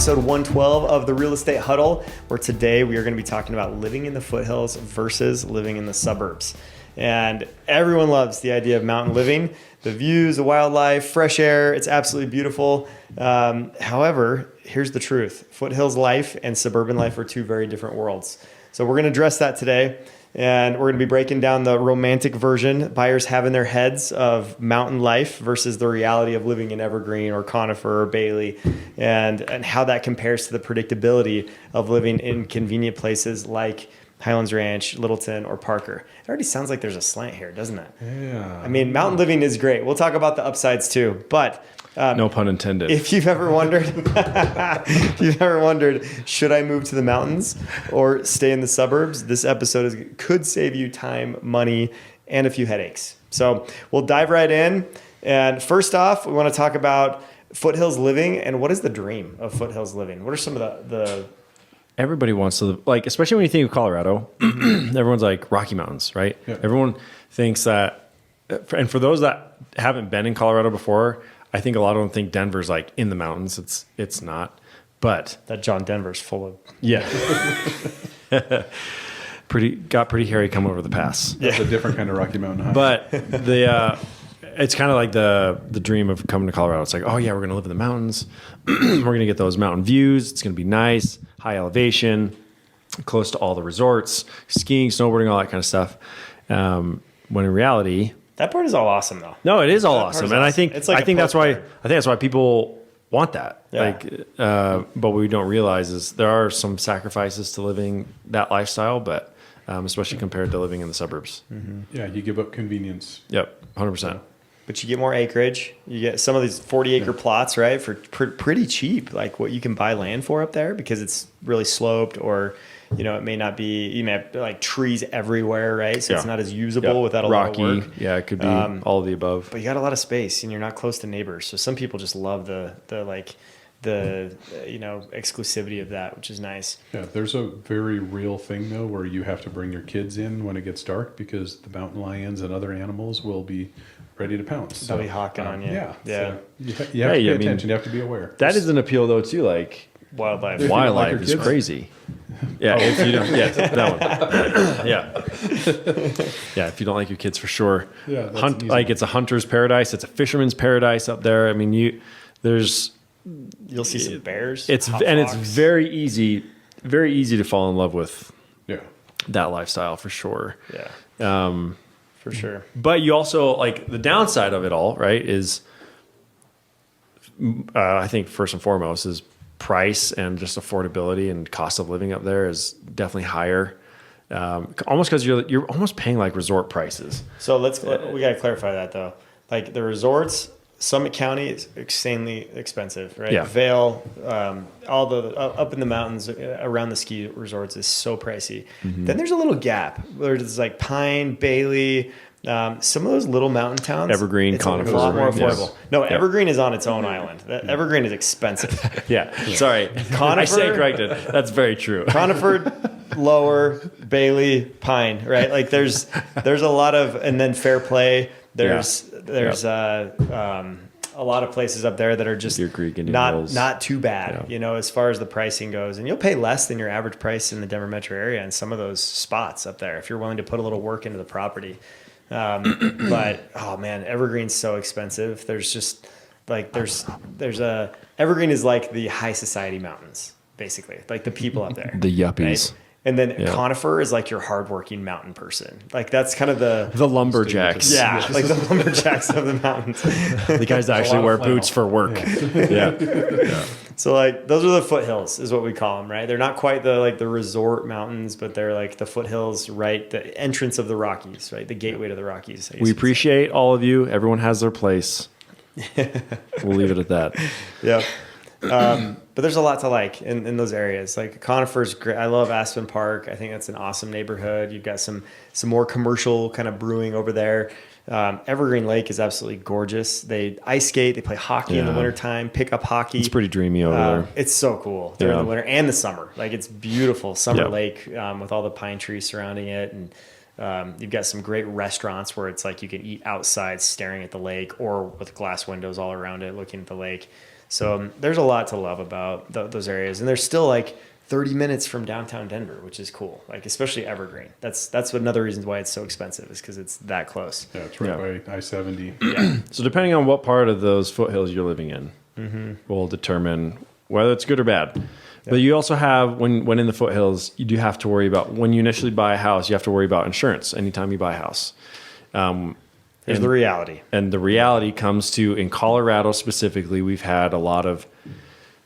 episode 112 of the Real Estate Huddle, where today we are going to be talking about living in the foothills versus living in the suburbs. And everyone loves the idea of mountain living, the views, the wildlife, fresh air. It's absolutely beautiful. However, here's the truth. Foothills life and suburban life are two very different worlds. So we're going to address that today. And we're going to be breaking down the romantic version buyers have in their heads of mountain life versus the reality of living in Evergreen or Conifer or Bailey, and how that compares to the predictability of living in convenient places like Highlands Ranch, Littleton, or Parker. It already sounds like there's a slant here, doesn't it? Yeah. I mean, mountain living is great. We'll talk about the upsides too, but no pun intended. If you've ever wondered, should I move to the mountains or stay in the suburbs? This episode could save you time, money, and a few headaches. So we'll dive right in. And first off, we want to talk about foothills living and what is the dream of foothills living? What are some of the Everybody wants to live, like, especially when you think of Colorado, everyone's like Rocky Mountains, right? Yeah. Everyone thinks that, and for those that haven't been in Colorado before, I think a lot of them think Denver's like in the mountains. It's not, but that John Denver's full of. Yeah. got pretty hairy come over the pass. That's a different kind of Rocky Mountain high. But it's kind of like the dream of coming to Colorado. It's like, oh yeah, we're going to live in the mountains. We're going to get those mountain views. It's going to be nice, high elevation, close to all the resorts, skiing, snowboarding, all that kind of stuff. When in reality, that part is all awesome though. No, it is all awesome. And awesome. I think that's why people want that. Yeah. But what we don't realize is there are some sacrifices to living that lifestyle, but especially compared to living in the suburbs. Mm-hmm. Yeah, you give up convenience. Yep, 100%. But you get more acreage. You get some of these 40-acre plots, right, for pretty cheap, like what you can buy land for up there because it's really sloped, or it may not be. You may have like trees everywhere, right? So it's not as usable without a lot of work. Yeah, it could be all of the above. But you got a lot of space, and you're not close to neighbors. So some people just love the exclusivity of that, which is nice. Yeah, there's a very real thing though where you have to bring your kids in when it gets dark because the mountain lions and other animals will be ready to pounce. They'll be hawking on you. Yeah. Yeah. So you have to pay attention. You have to be aware. That is an appeal though too, like wildlife. Wildlife is crazy. Yeah, if you don't, that one. Yeah, if you don't like your kids, for sure. Yeah, like it's a hunter's paradise. It's a fisherman's paradise up there. I mean, you'll see some bears. It's very easy to fall in love with. Yeah, that lifestyle for sure. Yeah, for sure. But you also like the downside of it all, right? Is I think first and foremost is price and just affordability and cost of living up there is definitely higher. Almost because you're almost paying like resort prices. So we got to clarify that though. Like the resorts, Summit County is insanely expensive, right? Yeah. Vail, all the up in the mountains around the ski resorts is so pricey. Mm-hmm. Then there's a little gap where it's like Pine, Bailey. Some of those little mountain towns, Evergreen, Conifer, a lot more affordable. Yes. No, Evergreen is on its own island. Evergreen is expensive. Yeah, sorry, Conifer, I stand corrected. That's very true. Conifer, Lower, Bailey, Pine, right? Like there's a lot of, and then Fair Play. There's a lot of places up there that are just not too bad, as far as the pricing goes. And you'll pay less than your average price in the Denver metro area in some of those spots up there if you're willing to put a little work into the property. But oh man, Evergreen's so expensive. There's just like Evergreen is like the high society mountains, basically, like the people up there, the yuppies. Right? And then Conifer is like your hardworking mountain person. Like that's kind of the lumberjacks. Yeah, like the lumberjacks of the mountains. The guys that actually wear boots for work. Yeah. So like those are the foothills is what we call them, right? They're not quite the resort mountains, but they're like the foothills, right? The entrance of the Rockies, right? The gateway to the Rockies. We appreciate all of you. Everyone has their place. We'll leave it at that. Yeah. But there's a lot to like in those areas. Like Conifer's great. I love Aspen Park. I think that's an awesome neighborhood. You've got some more commercial kind of brewing over there. Evergreen Lake is absolutely gorgeous. They ice skate. They play hockey in the wintertime, pick up hockey. It's pretty dreamy over there. It's so cool during the winter and the summer. Like it's beautiful. Summer Lake with all the pine trees surrounding it. And you've got some great restaurants where it's like you can eat outside staring at the lake or with glass windows all around it looking at the lake. So there's a lot to love about those areas. And they're still like 30 minutes from downtown Denver, which is cool. Like especially Evergreen. That's another reason why it's so expensive is because it's that close. Yeah, it's right by I-70. Yeah. So depending on what part of those foothills you're living in, will determine whether it's good or bad. But you also have, when in the foothills, you do have to worry about, when you initially buy a house, you have to worry about insurance anytime you buy a house. Here's the reality. And the reality comes to, in Colorado specifically, we've had a lot of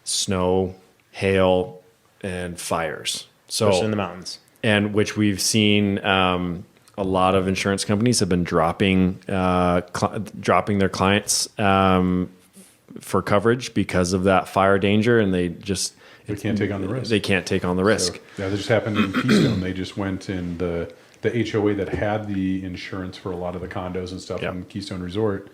snow, hail, and fires. So, Especially in the mountains. and which we've seen a lot of insurance companies have been dropping their clients for coverage because of that fire danger, and they can't take on the risk. They can't take on the risk. So, yeah, that just happened in Keystone. They just went in the HOA that had the insurance for a lot of the condos and stuff in Keystone Resort.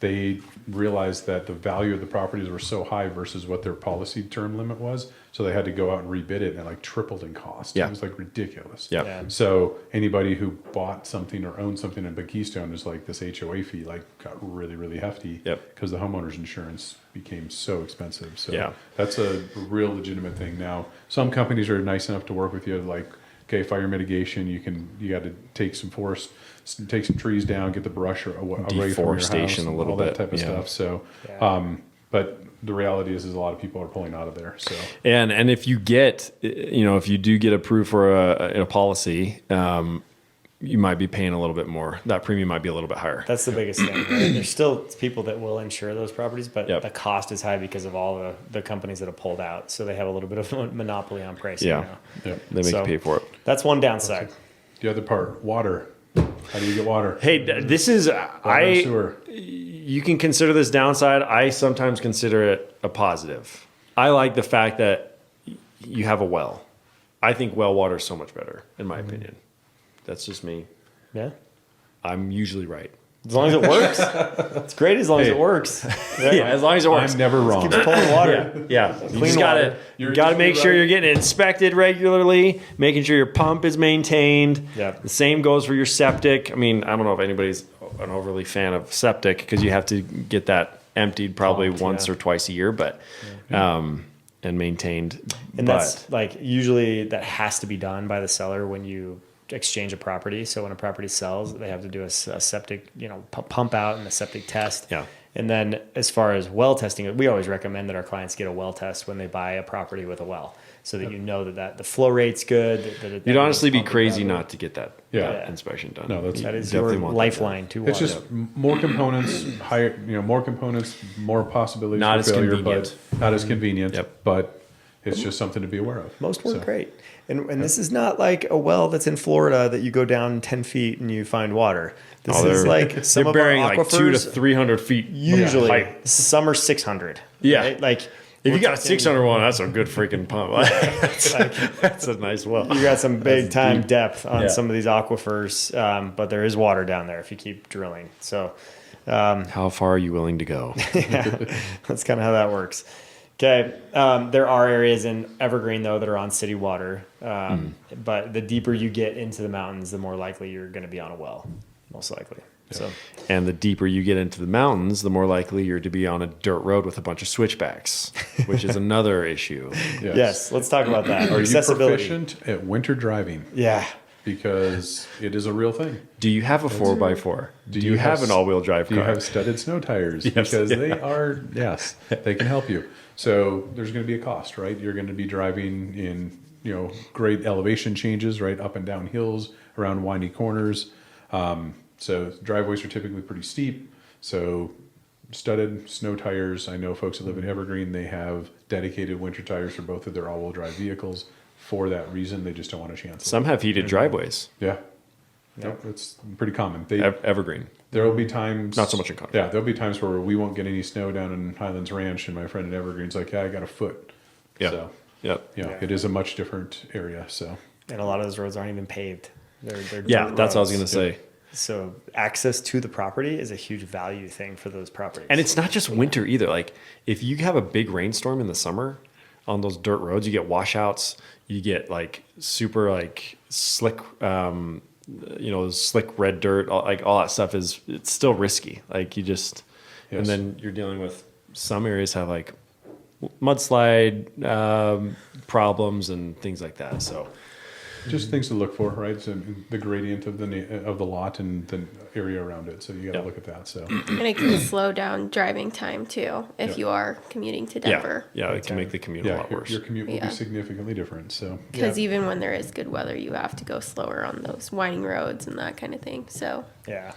They realized that the value of the properties were so high versus what their policy term limit was. So they had to go out and rebid it, and it like tripled in cost. Yeah. It was like ridiculous. Yeah. So anybody who bought something or owned something in Big Keystone is like this HOA fee like got really, really hefty. Yep. Because the homeowner's insurance became so expensive. So Yeah. that's a real legitimate thing. Now, some companies are nice enough to work with you, like, okay, fire mitigation, you got to take some trees down, get the brush away from your house, Deforestation a little all that bit, type of yeah. stuff. So, but the reality is a lot of people are pulling out of there. So, And if you if you do get approved for a policy, you might be paying a little bit more. That premium might be a little bit higher. That's the biggest thing. Right? There's still people that will insure those properties, but Yep. the cost is high because of all the companies that have pulled out. So they have a little bit of a monopoly on pricing Yeah. now. yeah. They make So- you pay for it. That's one downside. The other part, water. How do you get water? Hey, this is Water and sewer. you can consider this downside. I sometimes consider it a positive. I like the fact that you have a well. I think well water is so much better, in my opinion. That's just me. Yeah. I'm usually right. As long as it works. It's great as long as it works. Right? Yeah, as long as it works. I'm never wrong. Keeps pulling water. Yeah, you Clean just water. you gotta make sure you're getting it inspected regularly, making sure your pump is maintained. Yeah. The same goes for your septic. I mean, I don't know if anybody's an overly fan of septic because you have to get that emptied probably once or twice a year, but and maintained. And that's like usually that has to be done by the seller when you exchange a property. So when a property sells, they have to do a septic, pump out and a septic test. Yeah. And then as far as well testing, we always recommend that our clients get a well test when they buy a property with a well, so that you know that the flow rate's good. You'd honestly be pumping crazy properly. not to get that Yeah. inspection done. No, that's- That is Definitely your want that lifeline to water. It's just more components, higher, more components, more possibilities Not for as failure, convenient. but not as convenient. Yep. But it's just something to be aware of. Most work So, great. And this is not like a well that's in Florida that you go down 10 feet and you find water. This is like some they're of burying our like 200 to aquifers, 300 feet. usually height. some are 600. Yeah. Right? Like If we're you got a talking- 600 one, that's a good freaking pump. That's a nice well. You got some big time deep. depth on Yeah. some of these aquifers, but there is water down there if you keep drilling. So How far are you willing to go? yeah, that's kind of how that works. Okay. There are areas in Evergreen, though, that are on city water. But the deeper you get into the mountains, the more likely you're going to be on a well, most likely. So And the deeper you get into the mountains, the more likely you're to be on a dirt road with a bunch of switchbacks, which is another issue. yes, let's talk about that. Are you Accessibility. proficient at winter driving? Yeah. Because it is a real thing. Do you have a 4x4? Do you have an all-wheel drive Do car? you have studded snow tires? Yes. Because they are, yes, they can help you. So there's going to be a cost, right? You're going to be driving in, great elevation changes, right? Up and down hills, around windy corners. So driveways are typically pretty steep. So studded snow tires. I know folks that live in Evergreen, they have dedicated winter tires for both of their all-wheel drive vehicles. For that reason, they just don't want a chance. Some have heated driveways. Yeah. Yep, it's pretty common. Evergreen. There will be times. Not so much in Conifer. Yeah, there'll be times where we won't get any snow down in Highlands Ranch, and my friend in Evergreen's like, "Yeah, I got a foot." Yeah. So, Yep. it is a much different area. So, And a lot of those roads aren't even paved. They're Yeah, dirt that's what I was roads. going to say. So access to the property is a huge value thing for those properties. And it's not just winter either. Like if you have a big rainstorm in the summer on those dirt roads, you get washouts, you get like super like slick, slick red dirt, all that stuff it's still risky. Like you just, Yes. and then you're dealing with some areas have like mudslide problems and things like that. So Just things to look for, right? So the gradient of the lot and the area around it. So you got to look at that. So And it can slow down driving time too if you are commuting to Denver. yeah, it can make the commute a lot worse. your commute will Yeah. be significantly different. So Because even when there is good weather, you have to go slower on those winding roads and that kind of thing. So Yeah.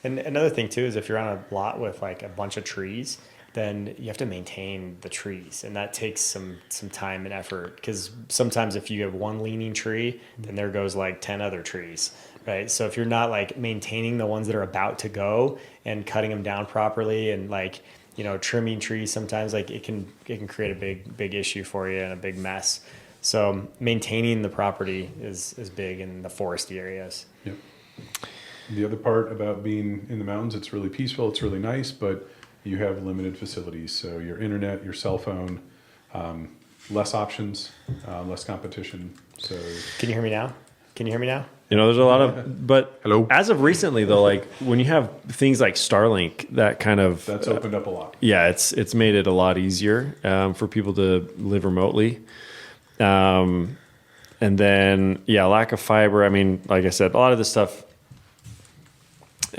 And another thing too is if you're on a lot with like a bunch of trees, then you have to maintain the trees, and that takes some time and effort, because sometimes if you have one leaning tree, then there goes like 10 other trees, right? So if you're not like maintaining the ones that are about to go and cutting them down properly and like, you know, trimming trees, sometimes like it can create a big issue for you and a big mess. So maintaining the property is big in the foresty areas. Yep. The other part about being in the mountains, it's really peaceful, it's really nice, but you have limited facilities. So your internet, your cell phone, less options, less competition. So Can you hear me now? You know, there's a lot of, but Hello? as of recently though, like when you have things like Starlink, that kind of, that's opened up a lot. yeah, it's made it a lot easier for people to live remotely. And then, yeah, lack of fiber. I mean, like I said, a lot of this stuff,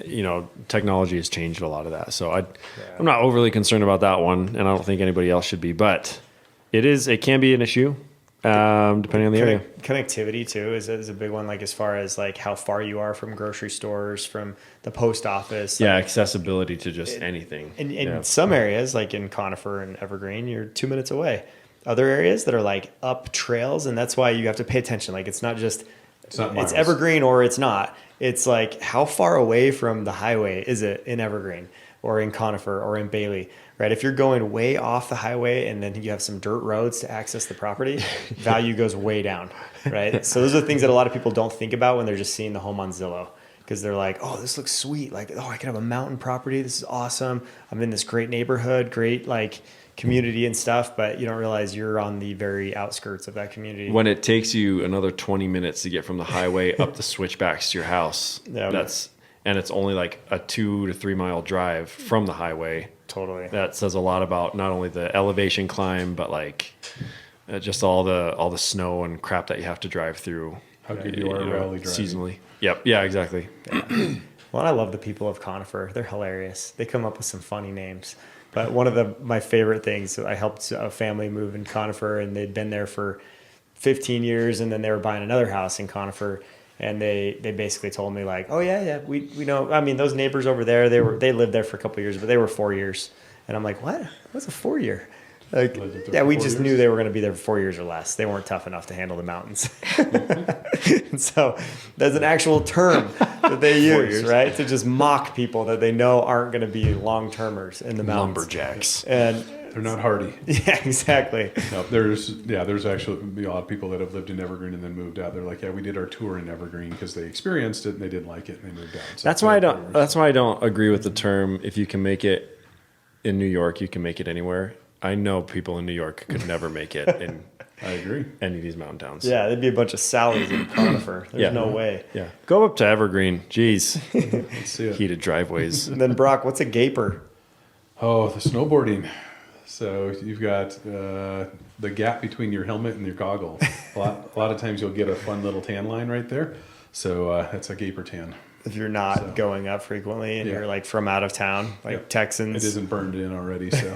you know, technology has changed a lot of that. So I'm not overly concerned about that one, and I don't think anybody else should be. But it can be an issue depending on the area. Connectivity too is a big one. Like as far as like how far you are from grocery stores, from the post office. Yeah, like, accessibility to just anything. in some areas, like in Conifer and Evergreen, you're 2 minutes away. Other areas that are like up trails, and that's why you have to pay attention. Like it's not just It's not miles. it's Evergreen or it's not. It's like how far away from the highway is it in Evergreen or in Conifer or in Bailey, right? If you're going way off the highway and then you have some dirt roads to access the property, value goes way down, right? So those are the things that a lot of people don't think about when they're just seeing the home on Zillow, because they're like, oh, this looks sweet. Like, oh, I can have a mountain property. This is awesome. I'm in this great neighborhood, great like community and stuff, but you don't realize you're on the very outskirts of that community. When it takes you another 20 minutes to get from the highway up the switchbacks to your house, Yeah. and it's only like a 2 to 3 mile drive from the highway. Totally. That says a lot about not only the elevation climb, but like just all the snow and crap that you have to drive through. How good you are rally driving. Seasonally. Yep. Yeah, exactly. Well, I love the people of Conifer. They're hilarious. They come up with some funny names. But one of my favorite things, I helped a family move in Conifer, and they'd been there for 15 years, and then they were buying another house in Conifer, and they basically told me like, oh yeah, we know. I mean, those neighbors over there, they lived there for a couple of years, but they were 4 years, and I'm like, what? What's a 4 year? Like, Lived there yeah, for we 4 just years? knew they were going to be there for 4 years or less. They weren't tough enough to handle the mountains. And so there's an actual term that they use, right? To just mock people that they know aren't going to be long-termers in the mountains. Lumberjacks. And They're not hardy. yeah, exactly. No, there's actually a lot of people that have lived in Evergreen and then moved out. They're like, yeah, we did our tour in Evergreen because they experienced it and they didn't like it and they moved out. So That's why I don't agree with the term. If you can make it in New York, you can make it anywhere. I know people in New York could never make it in I agree. any of these mountain towns. Yeah, there'd be a bunch of Sallys in Conifer. There's Yeah. no way. Yeah. Go up to Evergreen. Jeez. Let's see it. Heated driveways. And then Brock, what's a gaper? Oh, the snowboarding. So you've got the gap between your helmet and your goggle. A lot of times you'll get a fun little tan line right there. So that's a gaper tan. If you're not going up frequently and Yeah. you're like from out of town, like Yep. Texans. It isn't burned in already. So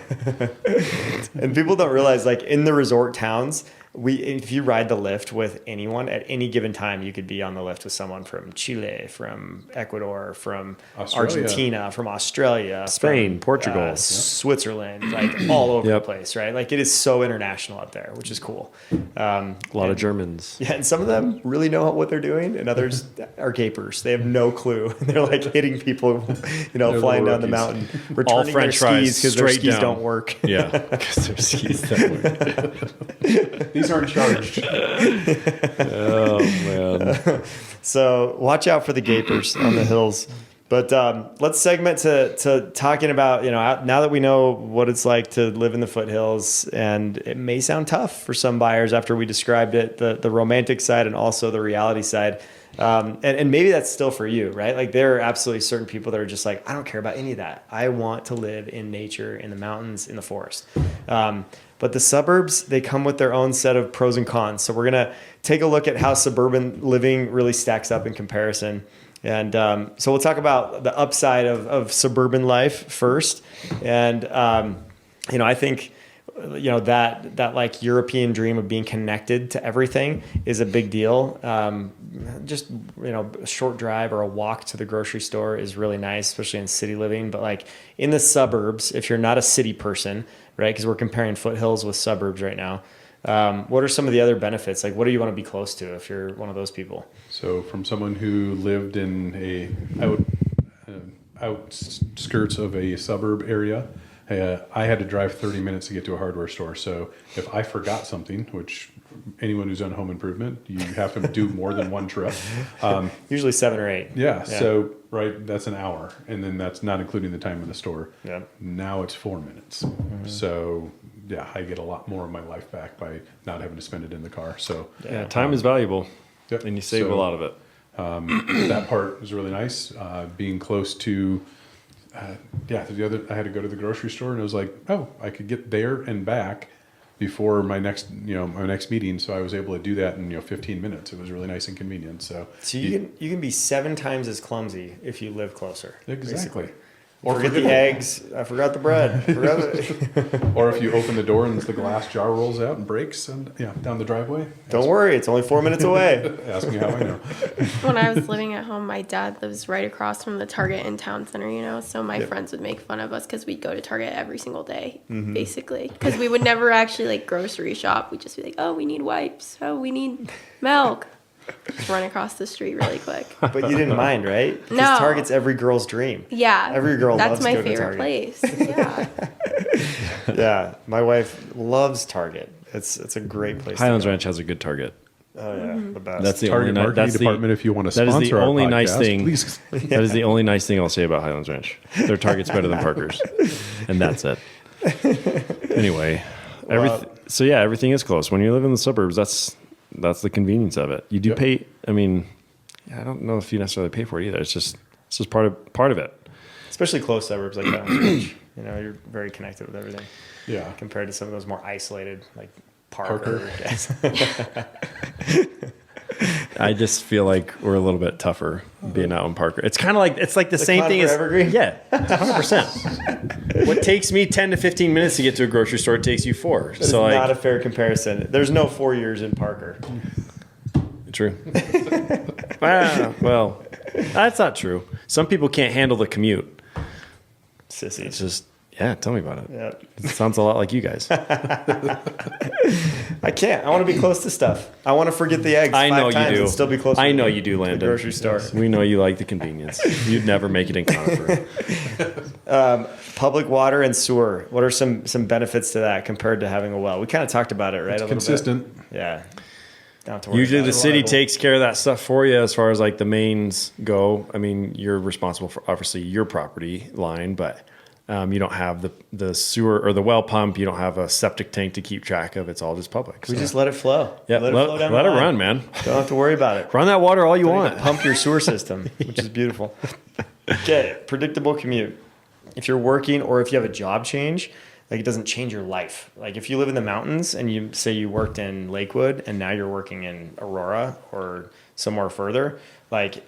And people don't realize, like in the resort towns, if you ride the lift with anyone at any given time, you could be on the lift with someone from Chile, from Ecuador, from Australia. Argentina, from Australia, Spain, from, Portugal. Yep. Switzerland, like all over Yep. the place, right? Like it is so international up there, which is cool. A lot of Germans. Yeah, and some of them really know what they're doing, and others are gapers. They have no clue. They're like hitting people, They're flying the down the rookies. mountain, All returning French their fries skis because their straight skis down. don't work. Yeah. Because their skis don't work. these aren't charged. Oh, man. So watch out for the gapers on the hills. But let's segment to talking about, now that we know what it's like to live in the foothills, and it may sound tough for some buyers after we described it, the romantic side and also the reality side. And maybe that's still for you, right? Like there are absolutely certain people that are just like, I don't care about any of that. I want to live in nature, in the mountains, in the forest. But the suburbs, they come with their own set of pros and cons. So we're going to take a look at how suburban living really stacks up in comparison. And so we'll talk about the upside of suburban life first. And, I think, that like European dream of being connected to everything is a big deal. Just, a short drive or a walk to the grocery store is really nice, especially in city living. But like in the suburbs, if you're not a city person, right? Because we're comparing Foothills with suburbs right now. What are some of the other benefits? Like, what do you want to be close to if you're one of those people? So from someone who lived in outskirts of a suburb area, I had to drive 30 minutes to get to a hardware store. So if I forgot something, which anyone who's done home improvement, you have to do more than one trip. Usually 7 or 8. Yeah. So, right, that's an hour. And then that's not including the time in the store. Yeah. Now it's 4 minutes. Mm-hmm. So, yeah, I get a lot more of my life back by not having to spend it in the car. So, time is valuable. Yep. And you save a lot of it. That part is really nice. Being close to, I had to go to the grocery store, and it was like, oh, I could get there and back before my next meeting. So I was able to do that in 15 minutes. It was really nice and convenient. So you can be 7 times as clumsy if you live closer. Exactly. Basically. Or forget the eggs. I forgot the bread. Or if you open the door and the glass jar rolls out and breaks and down the driveway. Don't worry, it's only 4 minutes away. Ask me how I know. When I was living at home, my dad lives right across from the Target in town center, so my friends would make fun of us because we'd go to Target every single day, basically. Because we would never actually grocery shop. We'd just be like, oh, we need wipes. Oh, we need milk. Just run across the street really quick. But you didn't mind, right? Because No. Target's every girl's dream. Yeah. Every girl that's loves my going to favorite Target. place. Yeah. Yeah, my wife loves Target. It's a great place. Highlands to go. Ranch has a good Target. Oh yeah, the best. That's the Target only marketing that's department. If you want to sponsor that is the our only podcast, nice thing. please. That is the only nice thing I'll say about Highlands Ranch. Their Target's better than Parker's, and that's it. Anyway, everything is close. When you live in the suburbs, that's the convenience of it. You do pay. I mean, I don't know if you necessarily pay for it either. It's just part of it. Especially close suburbs like Highlands Ranch. You're very connected with everything. Yeah. Compared to some of those more isolated, like Parker. I just feel like we're a little bit tougher being out in Parker. It's kind of like the same thing Conifer as Evergreen? Yeah, 100%. What takes me 10 to 15 minutes to get to a grocery store takes you 4. That's not a fair comparison. There's no 4 years in Parker. True. Well, that's not true. Some people can't handle the commute. Sissies. It's just, tell me about it. Yeah. It sounds a lot like you guys. I can't. I want to be close to stuff. I want to forget the eggs I know 5 times you do. and still be close. I know you do, to the Landon. grocery store. We know you like the convenience. You'd never make it in Conifer. Public water and sewer. What are some benefits to that compared to having a well? We kind of talked about it, right? It's consistent. Yeah. Don't have to worry Usually about the it. city takes care of that stuff for you as far as the mains go. I mean, you're responsible for obviously your property line, but you don't have the sewer or the well pump. You don't have a septic tank to keep track of. It's all just public. We just let it flow. let it flow down let the it line. run, man. Don't have to worry about it. Run that water all you Don't want. even pump your sewer system, which is beautiful. Okay, predictable commute. If you're working or if you have a job change, it doesn't change your life. If you live in the mountains and you say you worked in Lakewood and now you're working in Aurora or somewhere further,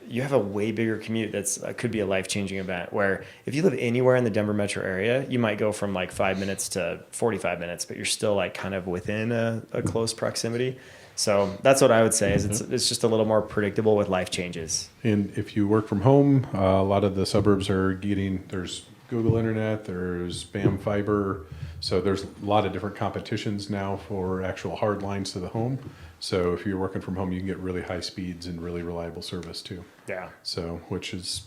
you have a way bigger commute that's could be a life-changing event. Where if you live anywhere in the Denver metro area, you might go from 5 minutes to 45 minutes, but you're still kind of within a close proximity. So that's what I would say is it's just a little more predictable with life changes. And if you work from home, a lot of the suburbs are there's Google Internet, there's BAM fiber. So there's a lot of different competitions now for actual hard lines to the home. So if you're working from home, you can get really high speeds and really reliable service too. Yeah. So, which is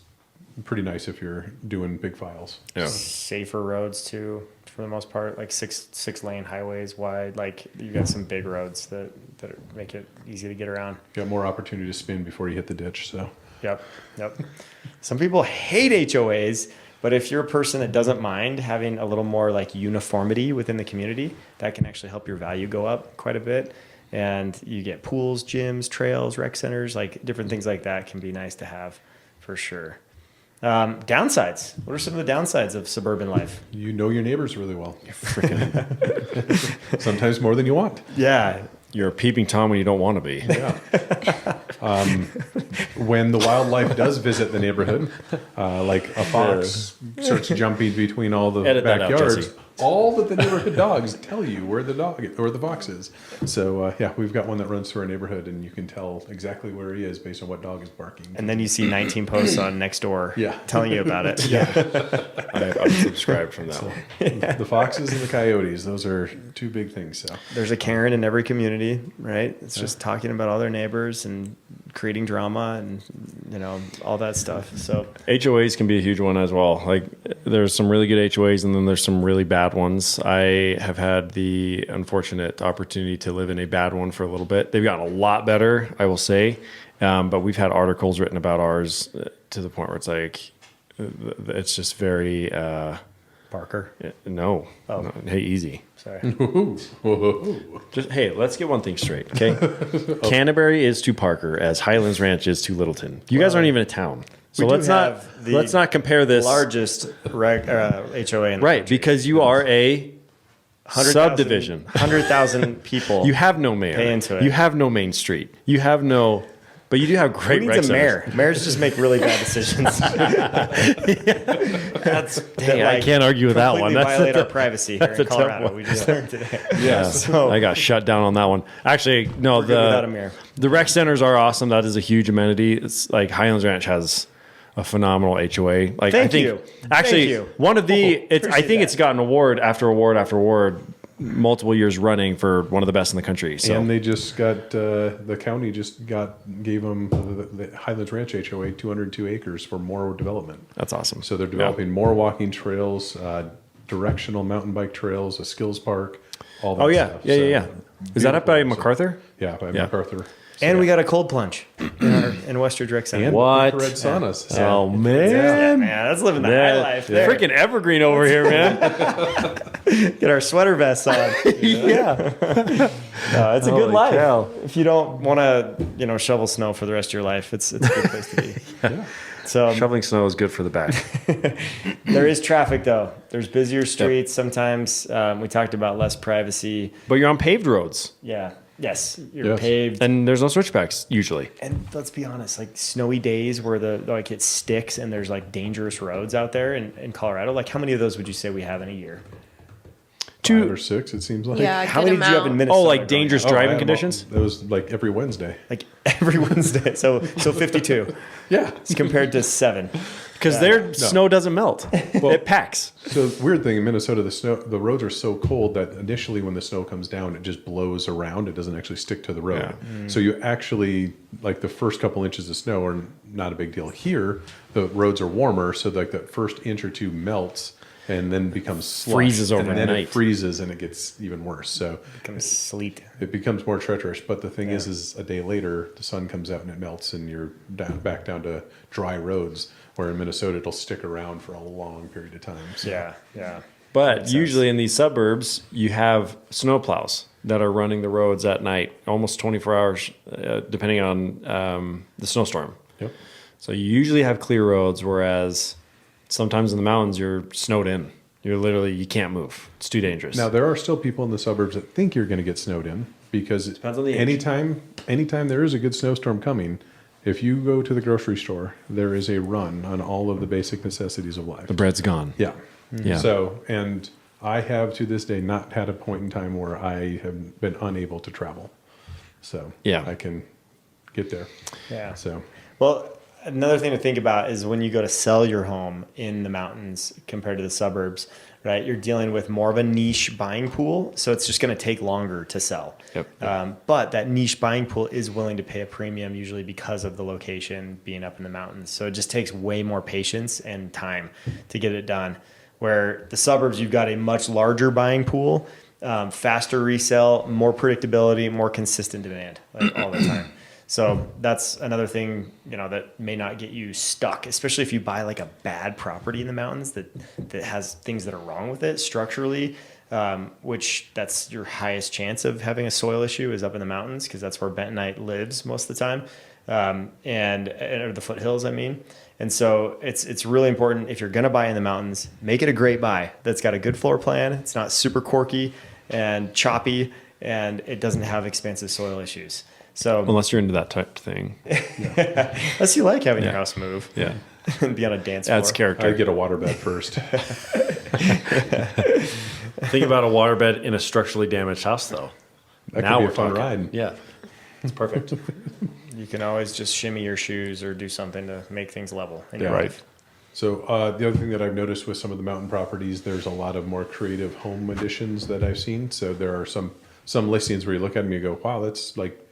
pretty nice if you're doing big files. Yeah. Safer roads too, for the most part, six lane highways wide. You got some big roads that make it easy to get around. You got more opportunity to spin before you hit the ditch. So. Yep. Some people hate HOAs. But if you're a person that doesn't mind having a little more uniformity within the community, that can actually help your value go up quite a bit. and you get pools, gyms, trails, rec centers, like different things like that can be nice to have for sure. Downsides. What are some of the downsides of suburban life? You know your neighbors really well. Sometimes more than you want. Yeah. You're a peeping Tom when you don't want to be. Yeah. When the wildlife does visit the neighborhood, like a fox starts jumping between all the Edit that out, backyards, Jesse. all that the neighborhood dogs tell you where the dog or the fox is. So yeah, we've got one that runs through our neighborhood, and you can tell exactly where he is based on what dog is barking. And then you see 19 posts on Nextdoor telling you about it. I'm subscribed from that one. The foxes and the coyotes, those are two big things. So There's a Karen in every community, right? It's just talking about all their neighbors and creating drama and, you know, all that stuff. So HOAs can be a huge one as well. Like there's some really good HOAs and then there's some really bad ones. I have had the unfortunate opportunity to live in a bad one for a little bit. They've gotten a lot better, I will say. But we've had articles written about ours to the point where it's like, it's just very, Parker. no. Hey, easy. Sorry. Just, hey, let's get one thing straight, okay? Canterbury is to Parker as Highlands Ranch is to Littleton. You guys aren't even a town. So We do let's have the not compare this. Largest HOA in the Right, country. because you are a 100,000 subdivision. 100,000 people. You have no mayor. Pay into it. You have no main street. You have no, but you do have Who great needs rec a centers. mayor? Mayors just make really bad decisions. That's Hey, I can't argue with that one. Completely That's violate a- our privacy here that's in a tough Colorado. one. We just learned today. yeah, So I got shut down on that one. Actually, no, good without a mayor. the rec centers are awesome. That is a huge amenity. It's like Highlands Ranch has a phenomenal HOA. Like I Thank think you. actually Thank you. one of the it's I appreciate think that. it's gotten award after award after award multiple years running for one of the best in the country. So and they just got the county just gave them the Highlands Ranch HOA 202 acres for more development. that's awesome. So they're developing more walking trails, directional mountain bike trails, a skills park, all that Oh yeah, stuff. yeah, So, yeah, yeah. Is that up by beautiful. MacArthur? Yeah, by Yeah. MacArthur. And we got a cold plunge in Westridge Rec Center. And What? infrared saunas. So Oh Yeah, man, man, that's living the high Yeah. life there. freaking Evergreen over here, man. Get our sweater vests on. Yeah, It's a good Holy life. cow. If you don't want to, shovel snow for the rest of your life, it's a good place to be. So shoveling snow is good for the back. there is traffic though. There's busier streets sometimes. We talked about less privacy. But you're on paved roads, Yeah. Yes. You're Yes. paved. and there's no switchbacks usually. And let's be honest, like snowy days where it sticks and there's like dangerous roads out there in Colorado. Like how many of those would you say we have in a year? 5 or 6, it seems like. Yeah, How good many did you have in amount. Minnesota? Oh, like growing dangerous up? I driving have conditions? It was like every Wednesday. Like every Wednesday. So 52. Yeah. It's compared to 7. Because their snow doesn't melt; it packs. So weird thing in Minnesota, the roads are so cold that initially when the snow comes down, it just blows around. It doesn't actually stick to the road. So you actually like the first couple inches of snow are not a big deal. Here, the roads are warmer, so like that first inch or two melts and then becomes slush, Freezes and then overnight. it freezes and it gets even worse. So Becomes sleet. it becomes more treacherous. But the thing is a day later, the sun comes out and it melts, and you're back down to dry roads. Where in Minnesota, it'll stick around for a long period of time. So. Yeah. Yeah. But usually in these suburbs, you have snowplows that are running the roads at night, almost 24 hours, depending on the snowstorm. Yep. So you usually have clear roads, whereas sometimes in the mountains you're snowed in. You can't move. It's too dangerous. Now there are still people in the suburbs that think you're going to get snowed in because Depends on the age. anytime there is a good snowstorm coming, if you go to the grocery store, there is a run on all of the basic necessities of life. the bread's gone. Yeah. Yeah. So, and I have to this day not had a point in time where I have been unable to travel. So Yeah. I can get there. Yeah. So Well, another thing to think about is when you go to sell your home in the mountains compared to the suburbs, right? You're dealing with more of a niche buying pool, so it's just going to take longer to sell. Yep. But that niche buying pool is willing to pay a premium usually because of the location being up in the mountains. So it just takes way more patience and time to get it done. Where the suburbs, you've got a much larger buying pool, faster resale, more predictability, more consistent demand like all the time. So that's another thing, that may not get you stuck, especially if you buy like a bad property in the mountains that has things that are wrong with it structurally, which that's your highest chance of having a soil issue is up in the mountains, because that's where bentonite lives most of the time, or the foothills, I mean. And so it's really important, if you're going to buy in the mountains, make it a great buy that's got a good floor plan. It's not super quirky and choppy, and it doesn't have expensive soil issues. So Unless you're into that type of thing. unless you like having your house move, Yeah. and be on a dance floor. Adds character. I'd get a waterbed first. Think about a waterbed in a structurally damaged house, though. That Now could be we're a fun talking. ride. Yeah. It's perfect. You can always just shimmy your shoes or do something to make things level in your Yeah. life. So the other thing that I've noticed with some of the mountain properties, there's a lot of more creative home additions that I've seen. So there are some listings where you look at them and you go, wow, that's like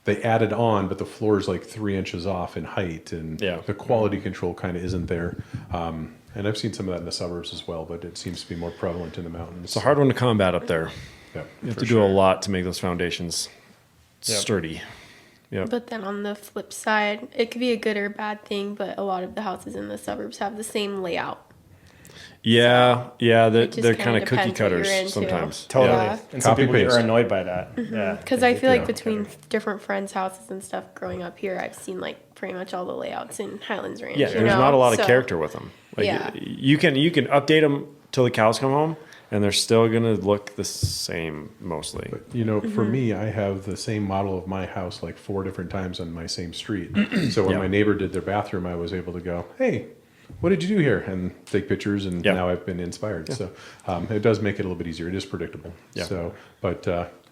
they added on, but the floor is like 3 inches off in height, and the quality control kind of isn't there. And I've seen some of that in the suburbs as well, but it seems to be more prevalent in the mountains. It's a hard one to combat up there. Yeah, You have to do a lot to make those foundations sturdy. Yep. But then on the flip side, it could be a good or bad thing, but a lot of the houses in the suburbs have the same layout. Yeah, they're It just kind kinda of cookie depends what you're cutters into. sometimes. Totally. Yeah. And some Copy people paste. are annoyed by that. Yeah. Because I feel like Yeah. between different friends' houses and stuff growing up here, I've seen like pretty much all the layouts in Highlands Ranch. Yeah, you there's know? not a lot of So- character with them. Like, Yeah. you can update them till the cows come home, and they're still gonna look the same mostly. For me, I have the same model of my house like 4 different times on my same street. So when my neighbor did their bathroom, I was able to go, hey, what did you do here? And take pictures, and now I've been inspired. So it does make it a little bit easier. It is predictable. Yeah. So,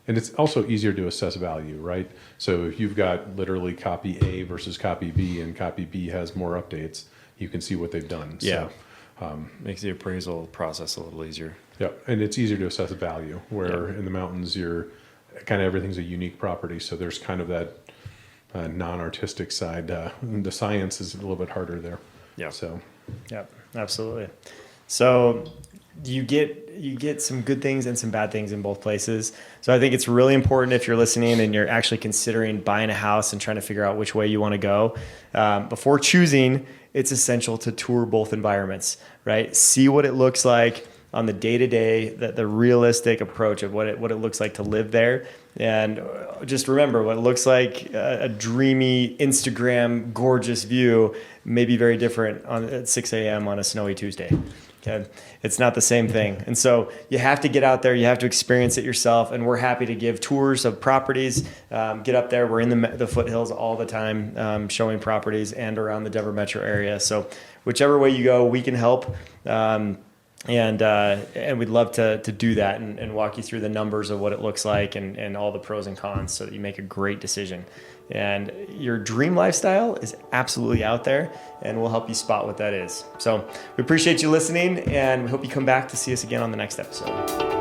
and it's also easier to assess value, right? So if you've got literally copy A versus copy B, and copy B has more updates, you can see what they've done. Yeah. So, Makes the appraisal process a little easier. yeah, and it's easier to assess value, where in the mountains, you're kind of everything's a unique property. So there's kind of that non-artistic side. The science is a little bit harder there. Yeah. So, Yep, absolutely. So you get some good things and some bad things in both places. So I think it's really important, if you're listening and you're actually considering buying a house and trying to figure out which way you want to go, before choosing, it's essential to tour both environments, right? See what it looks like on the day-to-day, the realistic approach of what it looks like to live there. And just remember, what looks like a dreamy Instagram gorgeous view may be very different at 6 a.m. on a snowy Tuesday. Okay, it's not the same thing. And so you have to get out there, you have to experience it yourself, and we're happy to give tours of properties. Get up there. We're in the foothills all the time, showing properties and around the Denver metro area. So whichever way you go, we can help. And we'd love to do that and walk you through the numbers of what it looks like and all the pros and cons, so that you make a great decision. And your dream lifestyle is absolutely out there, and we'll help you spot what that is. So we appreciate you listening, and we hope you come back to see us again on the next episode.